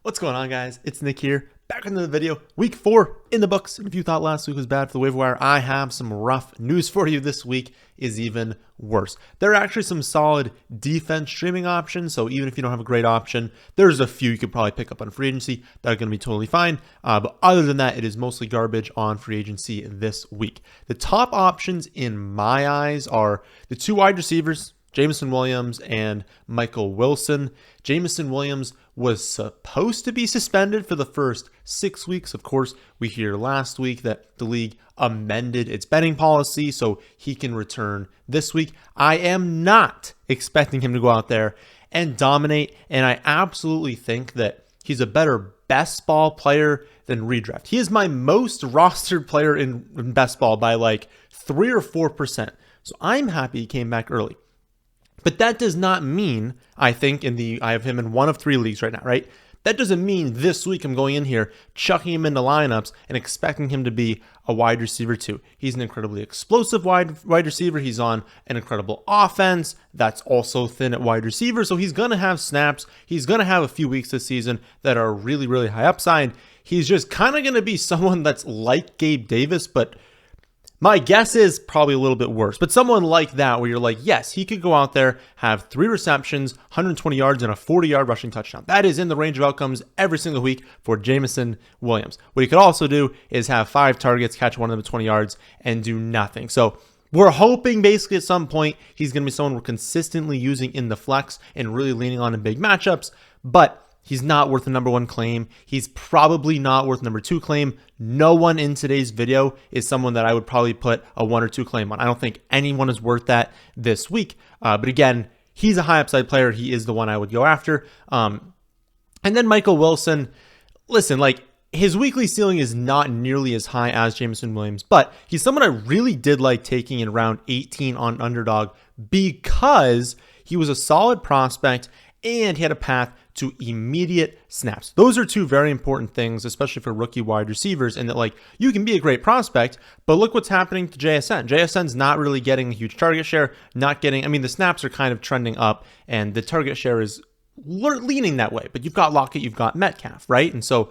What's going on, guys? It's Nick here, back into the video. Week 4 in the books. And if you thought last week was bad for the waiver wire, I have some rough news for you. This week is even worse. There are actually some solid defense streaming options, so even if you don't have a great option, there's a few you could probably pick up on free agency that are going to be totally fine. But other than that, it is mostly garbage on free agency this week. The top options in my eyes are the two wide receivers, Jameson Williams and Michael Wilson. Jameson Williams was supposed to be suspended for the first 6 weeks. Of course, we hear last week that the league amended its betting policy so he can return this week. I am not expecting him to go out there and dominate, and I absolutely think that he's a better best ball player than redraft. He is my most rostered player in best ball by like 3 or 4%. So I'm happy he came back early. But that does not mean, I think, I have him in one of 3 leagues right now, right? That doesn't mean this week I'm going in here, chucking him into lineups and expecting him to be a wide receiver too. He's an incredibly explosive wide receiver. He's on an incredible offense that's also thin at wide receiver. So he's going to have snaps. He's going to have a few weeks this season that are really, really high upside. He's just kind of going to be someone that's like Gabe Davis, but my guess is probably a little bit worse, but someone like that where you're like, yes, he could go out there, have 3 receptions, 120 yards, and a 40-yard rushing touchdown. That is in the range of outcomes every single week for Jameson Williams. What he could also do is have 5 targets, catch one of them at 20 yards, and do nothing. So we're hoping basically at some point he's going to be someone we're consistently using in the flex and really leaning on in big matchups, but he's not worth the number 1 claim. He's probably not worth number 2 claim. No one in today's video is someone that I would probably put a 1 or 2 claim on. I don't think anyone is worth that this week. But again, he's a high upside player. He is the one I would go after. And then Michael Wilson, listen, like his weekly ceiling is not nearly as high as Jameson Williams, but he's someone I really did like taking in round 18 on Underdog because he was a solid prospect and he had a path to immediate snaps. Those are 2 very important things, especially for rookie wide receivers, and that like you can be a great prospect, but look what's happening to JSN. JSN's not really getting a huge target share, the snaps are kind of trending up and the target share is leaning that way, but you've got Lockett, you've got Metcalf, right? And so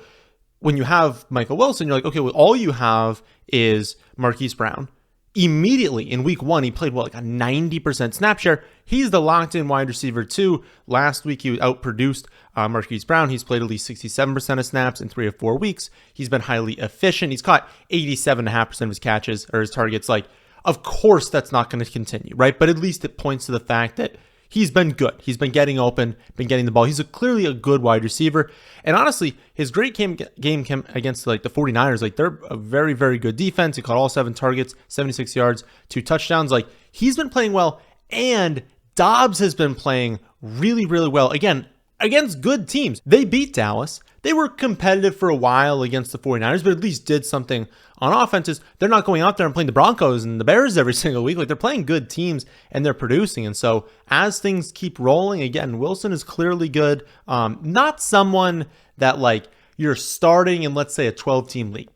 when you have Michael Wilson, you're like, okay, well, all you have is Marquise Brown. Immediately in week 1, he played like a 90% snap share. He's the locked-in wide receiver too. Last week, he outproduced Marquise Brown. He's played at least 67% of snaps in 3 or 4 weeks. He's been highly efficient. He's caught 87.5% of his catches or his targets. Like, of course, that's not going to continue, right? But at least it points to the fact that he's been good. He's been getting open, been getting the ball. He's clearly a good wide receiver. And honestly, his great game came against like the 49ers. Like they're a very, very good defense. He caught all 7 targets, 76 yards, 2 touchdowns. Like he's been playing well. And Dobbs has been playing really, really well. Again, against good teams. They beat Dallas. They were competitive for a while against the 49ers, but at least did something on offenses. They're not going out there and playing the Broncos and the Bears every single week. Like they're playing good teams and they're producing. And so as things keep rolling, again, Wilson is clearly good. Not someone that like you're starting in, let's say, a 12-team league.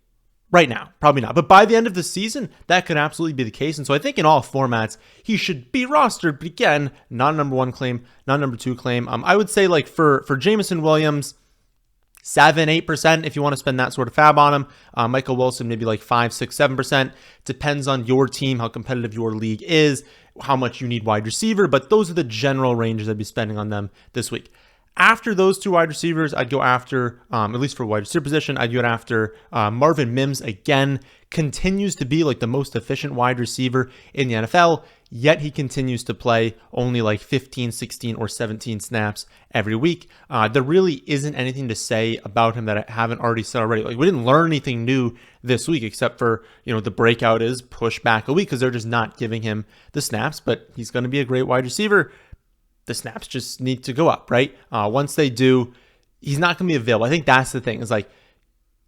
Right now, probably not. But by the end of the season, that could absolutely be the case. And so I think in all formats, he should be rostered. But again, not a number 1 claim, not a number 2 claim. I would say like for Jameson Williams, 7-8% if you want to spend that sort of fab on him. Michael Wilson, maybe like 5-6-7%. Depends on your team, how competitive your league is, how much you need wide receiver. But those are the general ranges I'd be spending on them this week. After those 2 wide receivers, I'd go after, at least for wide receiver position, I'd go after Marvin Mims. Again, continues to be like the most efficient wide receiver in the NFL, yet he continues to play only like 15, 16, or 17 snaps every week. There really isn't anything to say about him that I haven't already said already. Like we didn't learn anything new this week except for, the breakout is push back a week because they're just not giving him the snaps, but he's going to be a great wide receiver. The snaps just need to go up, right? Once they do, he's not going to be available. I think that's the thing. Is like,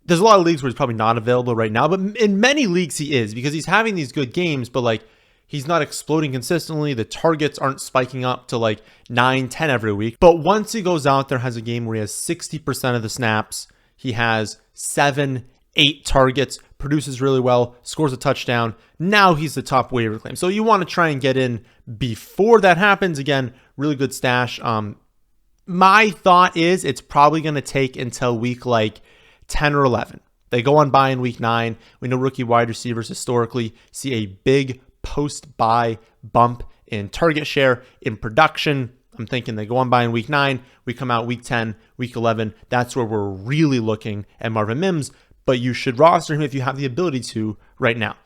there's a lot of leagues where he's probably not available right now, but in many leagues he is because he's having these good games, but like he's not exploding consistently. The targets aren't spiking up to like 9, 10 every week. But once he goes out there, has a game where he has 60% of the snaps, he has 7, 8 targets, produces really well, scores a touchdown. Now he's the top waiver claim. So you want to try and get in before that happens. Again, really good stash. My thought is it's probably going to take until week like 10 or 11. They go on bye in week 9. We know rookie wide receivers historically see a big post-bye bump in target share, in production. I'm thinking they go on bye in week 9. We come out week 10, week 11. That's where we're really looking at Marvin Mims, but you should roster him if you have the ability to right now.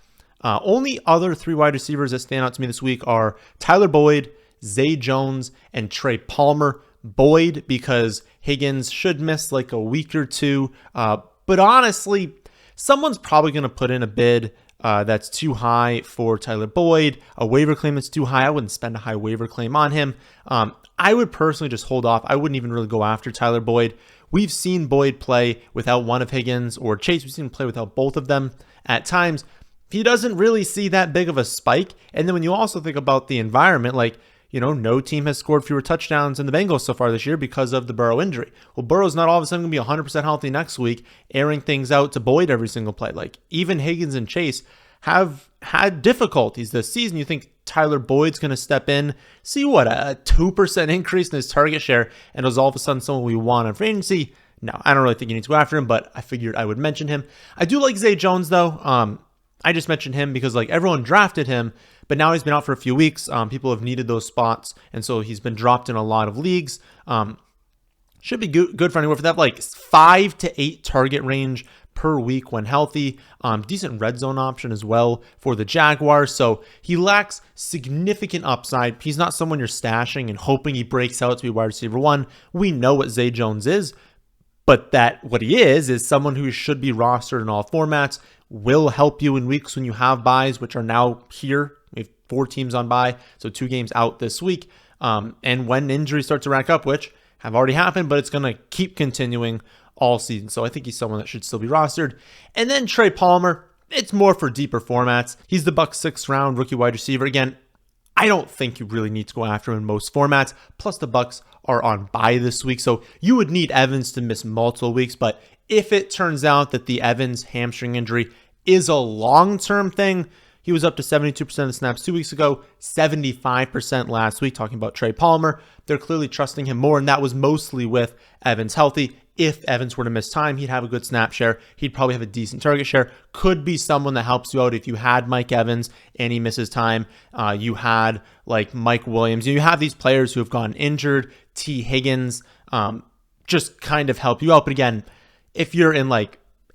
Only other 3 wide receivers that stand out to me this week are Tyler Boyd, Zay Jones, and Trey Palmer. Boyd because Higgins should miss like a week or two. But honestly, someone's probably going to put in a bid that's too high for Tyler Boyd, a waiver claim that's too high. I wouldn't spend a high waiver claim on him. I would personally just hold off. I wouldn't even really go after Tyler Boyd. We've seen Boyd play without one of Higgins or Chase. We've seen him play without both of them at times. He doesn't really see that big of a spike. And then when you also think about the environment, like, no team has scored fewer touchdowns than the Bengals so far this year because of the Burrow injury. Well, Burrow's not all of a sudden going to be 100% healthy next week, airing things out to Boyd every single play. Like, even Higgins and Chase have had difficulties this season. You think Tyler Boyd's going to step in, see what, a 2% increase in his target share, and is all of a sudden someone we want on free agency? No, I don't really think you need to go after him, but I figured I would mention him. I do like Zay Jones, though. I just mentioned him because everyone drafted him, but now he's been out for a few weeks. People have needed those spots, and so he's been dropped in a lot of leagues. Should be good for anywhere for that 5 to 8 target range per week when healthy. Decent red zone option as well for the Jaguars. So he lacks significant upside. He's not someone you're stashing and hoping he breaks out to be wide receiver 1. We know what Zay Jones is, but what he is someone who should be rostered in all formats, will help you in weeks when you have buys, which are now here. We have 4 teams on bye, so 2 games out this week. And when injuries start to rack up, which have already happened, but it's going to keep continuing all season. So I think he's someone that should still be rostered. And then Trey Palmer, it's more for deeper formats. He's the Bucs' 6th round rookie wide receiver. Again, I don't think you really need to go after him in most formats. Plus, the Bucs are on bye this week, so you would need Evans to miss multiple weeks. But if it turns out that the Evans hamstring injury is a long-term thing, he was up to 72% of the snaps 2 weeks ago, 75% last week, talking about Trey Palmer. They're clearly trusting him more, and that was mostly with Evans healthy. If Evans were to miss time, he'd have a good snap share. He'd probably have a decent target share. Could be someone that helps you out if you had Mike Evans and he misses time. You had Mike Williams. You have these players who have gone injured. T. Higgins just kind of help you out. But again, if you're in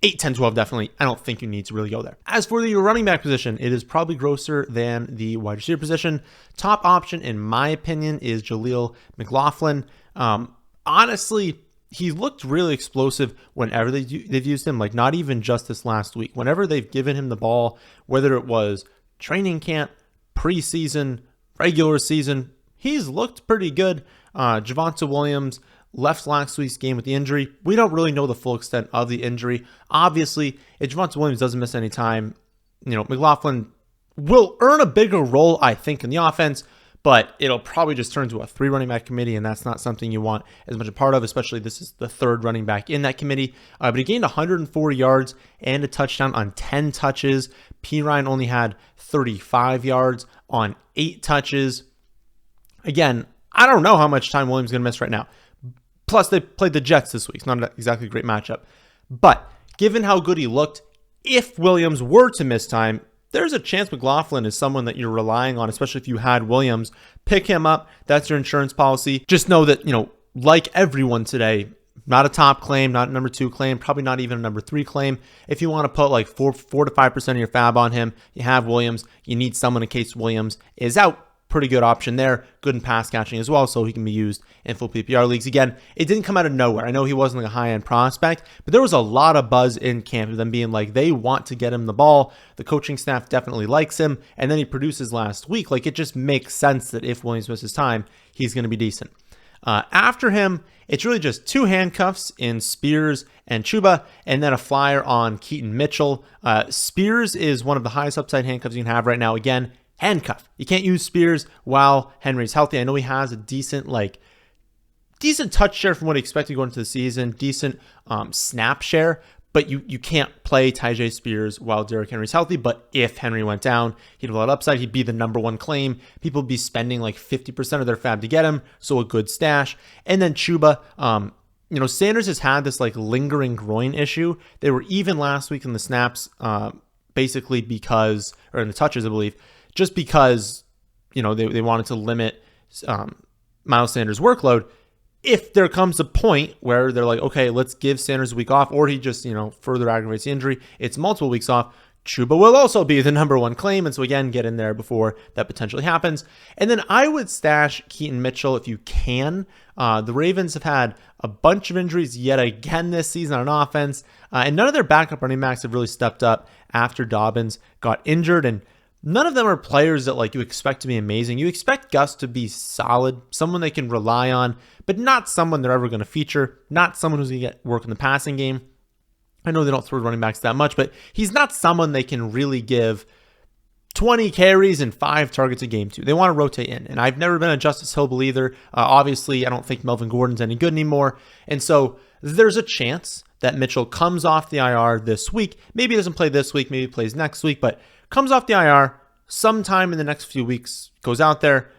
8, 10, 12, definitely, I don't think you need to really go there. As for the running back position, it is probably grosser than the wide receiver position. Top option, in my opinion, is Jaleel McLaughlin. Honestly, he looked really explosive whenever they've used him, not even just this last week. Whenever they've given him the ball, whether it was training camp, preseason, regular season, he's looked pretty good. Jameson Williams left last week's game with the injury. We don't really know the full extent of the injury. Obviously, if Jameson Williams doesn't miss any time, McLaughlin will earn a bigger role, I think, in the offense, but it'll probably just turn to a 3 running back committee, and that's not something you want as much a part of, especially this is the 3rd running back in that committee. But he gained 104 yards and a touchdown on 10 touches. P. Ryan only had 35 yards on 8 touches. Again, I don't know how much time Williams is going to miss right now. Plus, they played the Jets this week. It's not exactly a great matchup. But given how good he looked, if Williams were to miss time, there's a chance McLaughlin is someone that you're relying on, especially if you had Williams. Pick him up. That's your insurance policy. Just know that, like everyone today, not a top claim, not a number 2 claim, probably not even a number 3 claim. If you want to put 4 to 5% of your fab on him, you have Williams. You need someone in case Williams is out. Pretty good option there. Good in pass catching as well, so he can be used in full PPR leagues. Again, it didn't come out of nowhere. I know he wasn't a high-end prospect, but there was a lot of buzz in camp of them being they want to get him the ball. The coaching staff definitely likes him, and then he produces last week. It just makes sense that if Williams misses time, he's going to be decent. After him, it's really just 2 handcuffs in Spears and Chuba, and then a flyer on Keaton Mitchell. Spears is one of the highest upside handcuffs you can have right now. Again, handcuff. You can't use Spears while Henry's healthy. I know he has a decent touch share from what he expected going into the season, decent snap share, but you can't play Tyjae Spears while Derrick Henry's healthy. But if Henry went down, he'd have a lot of upside. He'd be the number one claim. People would be spending like 50% of their fab to get him, so a good stash. And then Chuba, Sanders has had this like lingering groin issue. They were even last week in the snaps, basically because, or in the touches, I believe, just because, they wanted to limit Miles Sanders' workload. If there comes a point where they're like, okay, let's give Sanders a week off, or he just, further aggravates the injury, it's multiple weeks off, Chuba will also be the number one claim. And so again, get in there before that potentially happens. And then I would stash Keaton Mitchell if you can. The Ravens have had a bunch of injuries yet again this season on offense. And none of their backup running backs have really stepped up after Dobbins got injured. And none of them are players that like you expect to be amazing. You expect Gus to be solid, someone they can rely on, but not someone they're ever going to feature, not someone who's going to get work in the passing game. I know they don't throw running backs that much, but he's not someone they can really give 20 carries and 5 targets a game to. They want to rotate in, and I've never been a Justice Hill believer. Obviously, I don't think Melvin Gordon's any good anymore, and so there's a chance that Mitchell comes off the IR this week. Maybe he doesn't play this week, maybe he plays next week, but comes off the IR sometime in the next few weeks, goes out there,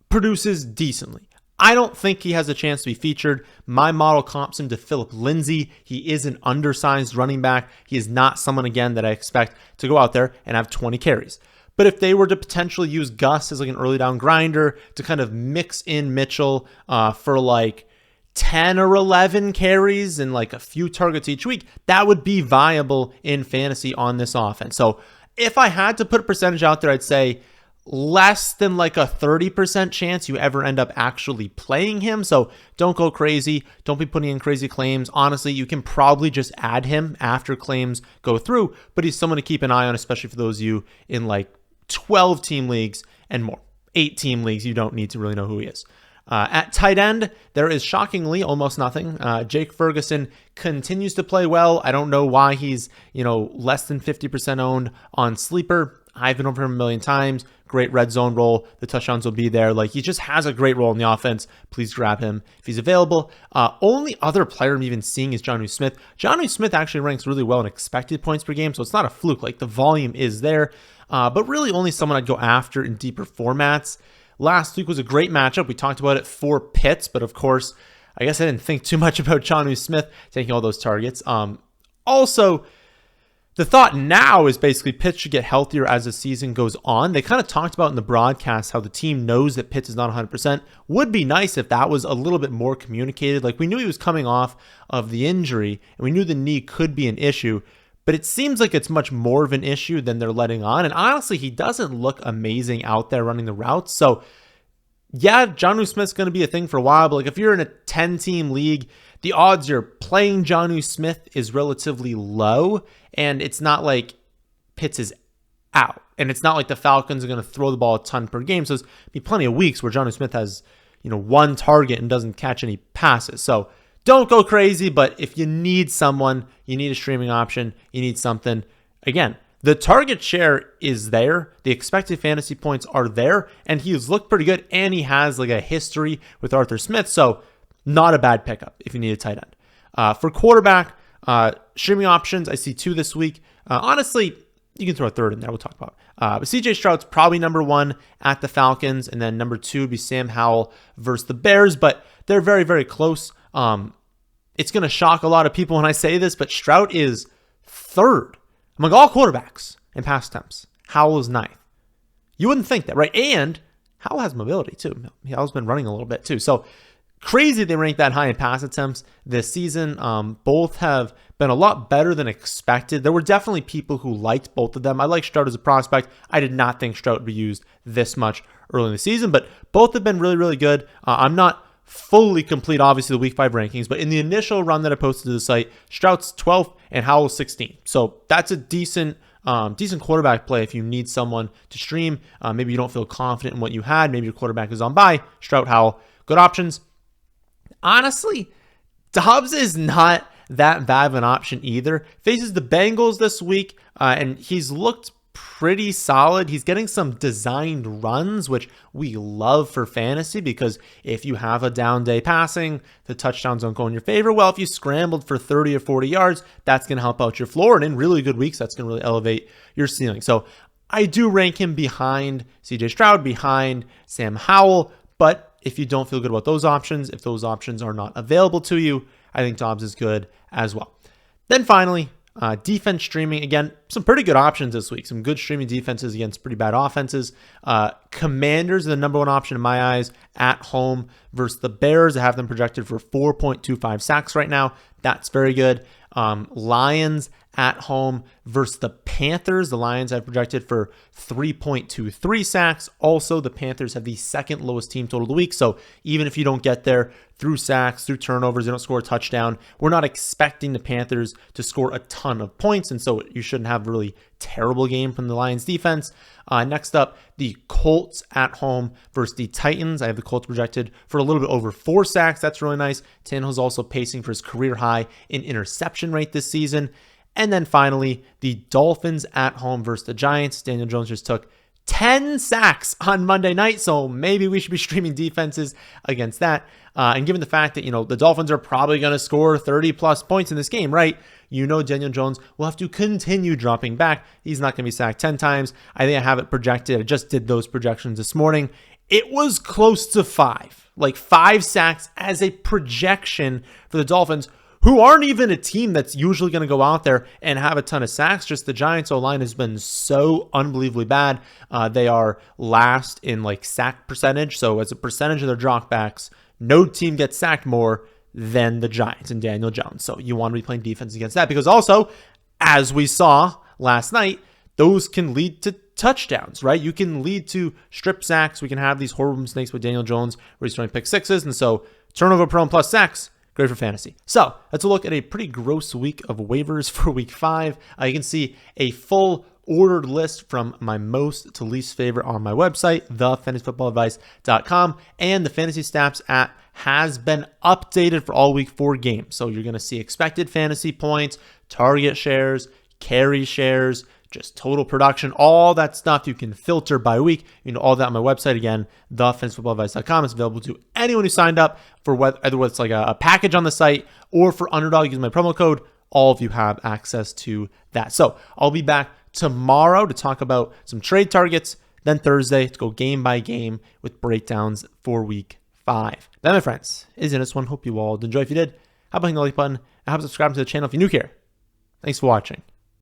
produces decently. I don't think he has a chance to be featured. My model comps him to Phillip Lindsay. He is an undersized running back. He is not someone, again, that I expect to go out there and have 20 carries. But if they were to potentially use Gus as like an early down grinder to kind of mix in Mitchell for like 10 or 11 carries and like a few targets each week, that would be viable in fantasy on this offense. So if I had to put a percentage out there, I'd say less than like a 30% chance you ever end up actually playing him. So don't go crazy. Don't be putting in crazy claims. Honestly, you can probably just add him after claims go through, but he's someone to keep an eye on, especially for those of you in like 12 team leagues and more. 8 team leagues, you don't need to really know who he is. At tight end, there is shockingly almost nothing. Jake Ferguson continues to play well. I don't know why he's, less than 50% owned on Sleeper. I've been over him a million times. Great red zone role. The touchdowns will be there. Like, he just has a great role in the offense. Please grab him if he's available. Only other player I'm even seeing is Jonnu Smith. Jonnu Smith actually ranks really well in expected points per game, so it's not a fluke. Like, the volume is there, but really only someone I'd go after in deeper formats. Last week was a great matchup. We talked about it for Pitts, but of course, I guess I didn't think too much about Jonnu Smith taking all those targets. Also, the thought now is basically Pitts should get healthier as the season goes on. They kind of talked about in the broadcast how the team knows that Pitts is not 100%. Would be nice if that was a little bit more communicated. Like, we knew he was coming off of the injury, and we knew the knee could be an issue, but it seems like it's much more of an issue than they're letting on. And honestly, he doesn't look amazing out there running the routes. So yeah, Jonnu Smith's going to be a thing for a while, but like if you're in a 10-team league, the odds you're playing Jonnu Smith is relatively low, and it's not like Pitts is out, and it's not like the Falcons are going to throw the ball a ton per game. So there's be plenty of weeks where Jonnu Smith has, one target and doesn't catch any passes. So don't go crazy, but if you need someone, you need a streaming option, you need something, again, the target share is there. The expected fantasy points are there, and he's looked pretty good, and he has like a history with Arthur Smith, so not a bad pickup if you need a tight end. For quarterback, streaming options, I see 2 this week. Honestly, you can throw a third in there. We'll talk about it. But CJ Stroud's probably number 1 at the Falcons, and then number 2 would be Sam Howell versus the Bears, but they're very, very close. It's going to shock a lot of people when I say this, but Stroud is 3rd among all quarterbacks in pass attempts. Howell is 9th. You wouldn't think that, right? And Howell has mobility too. Howell's been running a little bit too. So crazy they rank that high in pass attempts this season. Both have been a lot better than expected. There were definitely people who liked both of them. I like Stroud as a prospect. I did not think Stroud would be used this much early in the season, but both have been really, really good. I'm not fully complete, obviously, the week 5 rankings, but in the initial run that I posted to the site, Stroud's 12th and Howell's 16th. So that's a decent quarterback play if you need someone to stream. Maybe you don't feel confident in what you had. Maybe your quarterback is on bye. Stroud, Howell, good options. Honestly, Dobbs is not that bad of an option either. Faces the Bengals this week, and he's looked pretty solid. He's getting some designed runs, which we love for fantasy, because if you have a down day passing, the touchdowns don't go in your favor. Well, if you scrambled for 30 or 40 yards, that's going to help out your floor. And in really good weeks, that's going to really elevate your ceiling. So I do rank him behind CJ Stroud, behind Sam Howell. But if you don't feel good about those options, if those options are not available to you, I think Dobbs is good as well. Then finally, defense streaming. Again, some pretty good options this week. Some good streaming defenses against pretty bad offenses. Commanders are the number one option in my eyes at home versus the Bears. I have them projected for 4.25 sacks right now. That's very good. Lions at home versus the Panthers. The Lions have projected for 3.23 sacks. Also, the Panthers have the second lowest team total of the week. So even if you don't get there through sacks, through turnovers, they don't score a touchdown, we're not expecting the Panthers to score a ton of points. And so you shouldn't have a really terrible game from the Lions defense. Next up, the Colts at home versus the Titans. I have the Colts projected for a little bit over 4 sacks. That's really nice. Tannehill's also pacing for his career high in interception rate this season. And then finally, the Dolphins at home versus the Giants. Daniel Jones just took 10 sacks on Monday night, so maybe we should be streaming defenses against that. And given the fact that, the Dolphins are probably going to score 30-plus points in this game, right? Daniel Jones will have to continue dropping back. He's not going to be sacked 10 times. I think I have it projected. I just did those projections this morning. It was close to 5. Like 5 sacks as a projection for the Dolphins, who aren't even a team that's usually going to go out there and have a ton of sacks. Just the Giants O-line has been so unbelievably bad. They are last in sack percentage. So as a percentage of their dropbacks, no team gets sacked more than the Giants and Daniel Jones. So you want to be playing defense against that, because also, as we saw last night, those can lead to touchdowns, right? You can lead to strip sacks. We can have these horrible mistakes with Daniel Jones where he's throwing pick sixes. And so turnover prone plus sacks, great for fantasy. So let's look at a pretty gross week of waivers for week 5. You can see a full ordered list from my most to least favorite on my website, thefantasyfootballadvice.com, and the fantasy stats app has been updated for all week 4 games. So you're going to see expected fantasy points, target shares, carry shares, just total production, all that stuff you can filter by week. All that on my website. Again, thefantasyfootballadvice.com. It's available to anyone who signed up for whether it's a package on the site or for Underdog using my promo code. All of you have access to that. So I'll be back tomorrow to talk about some trade targets, then Thursday to go game by game with breakdowns for week 5. That, my friends, is it. This one. Hope you all enjoy. If you did, how about hitting the like button and how about subscribing to the channel if you're new here. Thanks for watching.